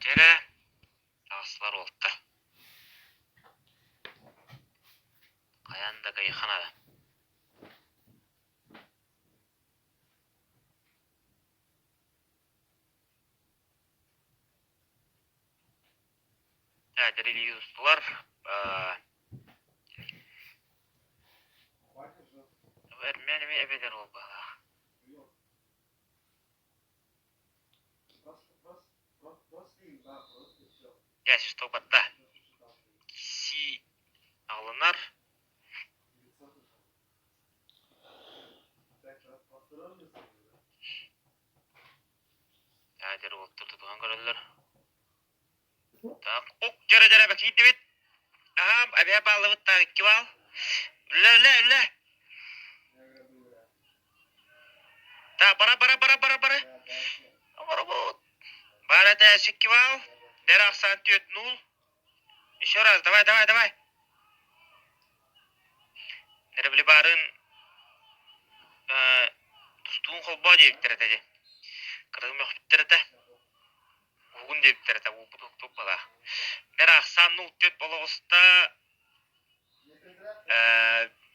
Жері тағысылар олтты. Қаянда қайықанады. Жәрелі ұстылар. Өрменіме әбедер ол бала. Ясыш тобатта. Си ағылынар. Жәрі олттыр тұтуған көрілер. Так, жәрі бәк ейді бет. Әбе балы бұттар екі бал. Үлі. Так, бара. Бара бұд. Бара да шекки бал. Дәрі ақсан түйет 0. Еще раз, давай. Нәрі білі барын тұстуын қолба дейіктір әтәде. Қырғым өқтір әті. Оғын дейіктір әті. Ол бұд ұқтып бала. Нәрі ақсан 0 түйет болы ғыста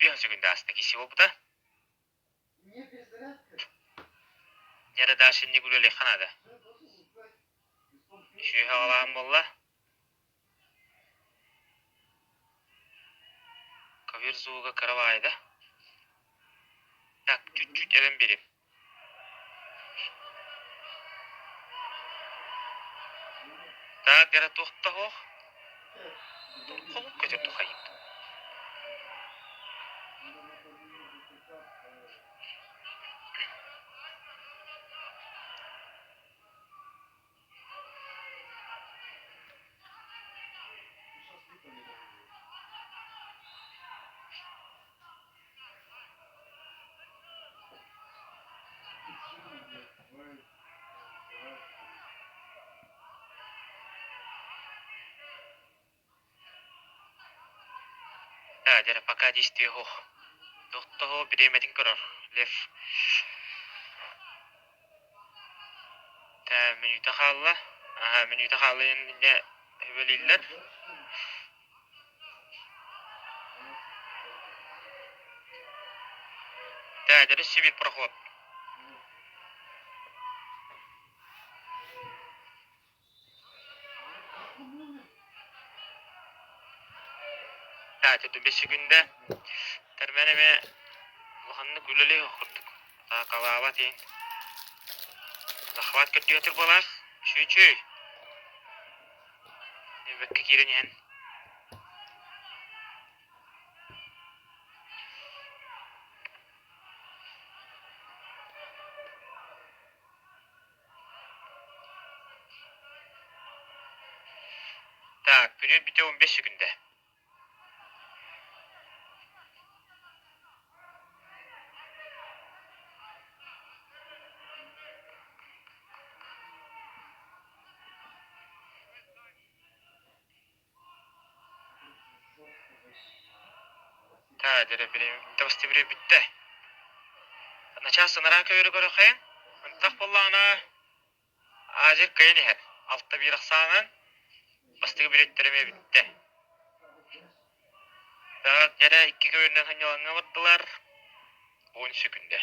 5 секунда астына кесі ол бұда. Нәрі дашын не күлелі қанады. Шүйе ғалағын болла. Кавер зуға қаравайды. Так, чуть-чуть әбен берем. Так, дәрі тоқта хоқ. Қолып көтеп тоқайын. Да, жәрі пока действие хоқ. Тоқта хоқ біреметін көрір. Лев. Да, минута қалла. Минута қалла енді өбелейлер. Да, жәрі себет проход. Да, жәрі 5 секунда. Тәрменеме бұқанны күлілі оқырдық. Қалаға тейін. Захват көрді өтір болақ. Шүй. Бәкке керен ең. Так, период біте 15 секунда. Так, жәрі табысты біреу бітті. Начасы нарақа өрі көрі қайын. Ұнтақ болағына ажыр қайын ең. Алтта бір ақсағын бастығы біреуттеріме бітті. Так, жәрі 2 көрінен қанялаңа баттылар. 10 секунда.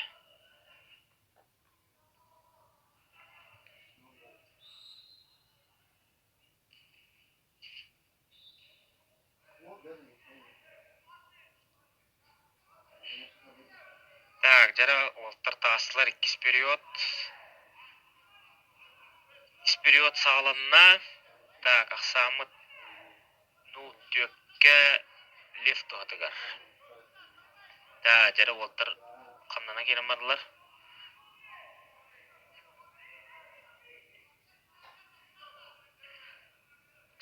Так, жәрі олттар тағасылар 2 период. Период сағыланна. Так, ақсамыт 0 түйекке лев тұғатығар. Да, жәрі олттар қандана келім бардылар.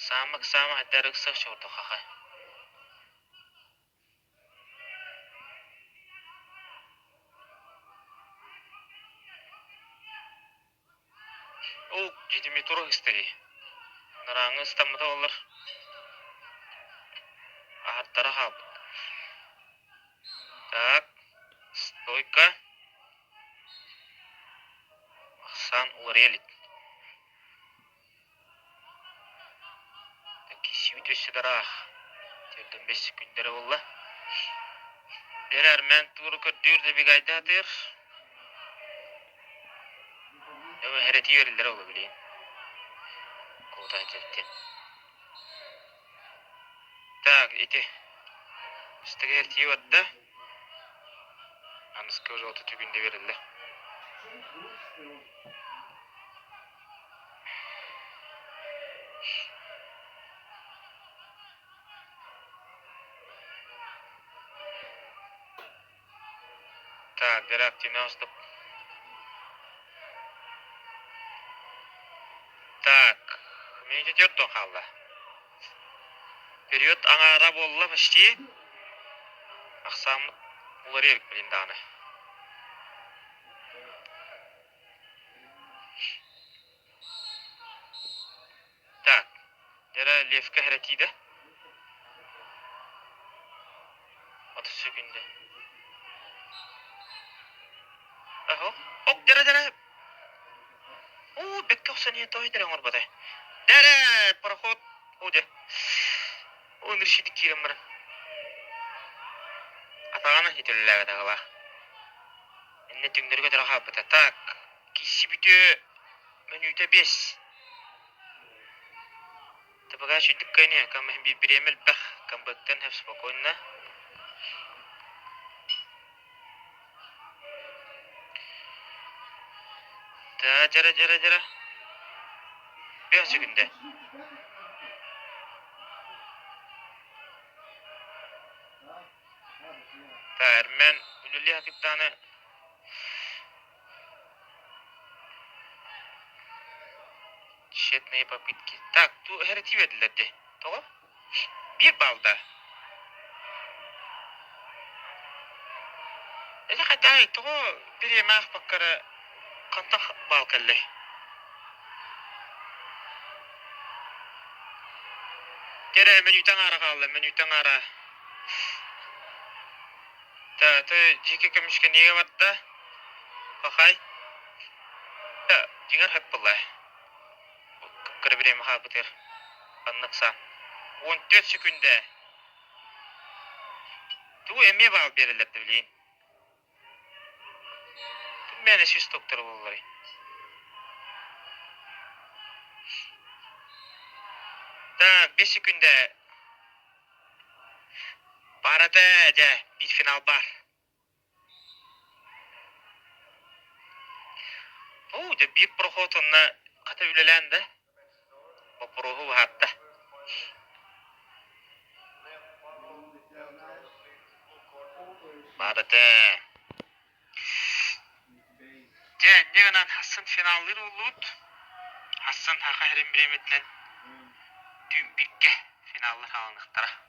Самық әддәрі ұқсақ шоғырды қақай. Ол 7 метр істері. Нұраңы ұстамыда олар. Ағаттары қабыд. Так, стойка. Ақсан олар елік. Köşü darak. Terden 5 gündere bolla. Berer men turu kördürdü bir gayda atır. Ama hereti verirler ola bileyim. Koğdan çekti. Tak, iti. İşte hereti vatta. Anız kız 30 günde verildi. Tak, deraktivne astıp. Tak. Men ketiyordun halla. Период аңара болла почти. Аксам улар ерик билин даны. Так. Дера левка херетиде. 30 секунде. Ахо. Ок, дера. О, бекке оксания той дера орбада. Дера, пароход. Оде. О, ниршидик кирем бара. Атаганы хитерләгә дагыла. Энне түңдөргө дера хабыта. Так. Киси бүтө менүтө 5. Табага шидик кайне, кам би биремел бах, кам бактан хеп спокойно. Да, жара. 5 секунде. Мен үлүлі хакиптаны тщетные попытки. Так, ту херети ведилерди. Того? Bir balda. Эже хадай того бири мах баккара кантах бал келли. Тере менютан ара калды, менютан ара. Та жеке көмүшкө неге батта? Бакай. Та жигер хеп булла. Кыры бири маха бутер. Аннакса. 14 секунде. Ту эме бал берилерди билейин. Mene süs doktor bolları. Da 5 sekünde barada de bir final var. O de bir prohotonla kata ülelendi. O prohu hatta. Barada. De ne kadar Hasan finalleri oldu. Hasan Haka Herim Bremet'ten dün birge finallar alınıktara.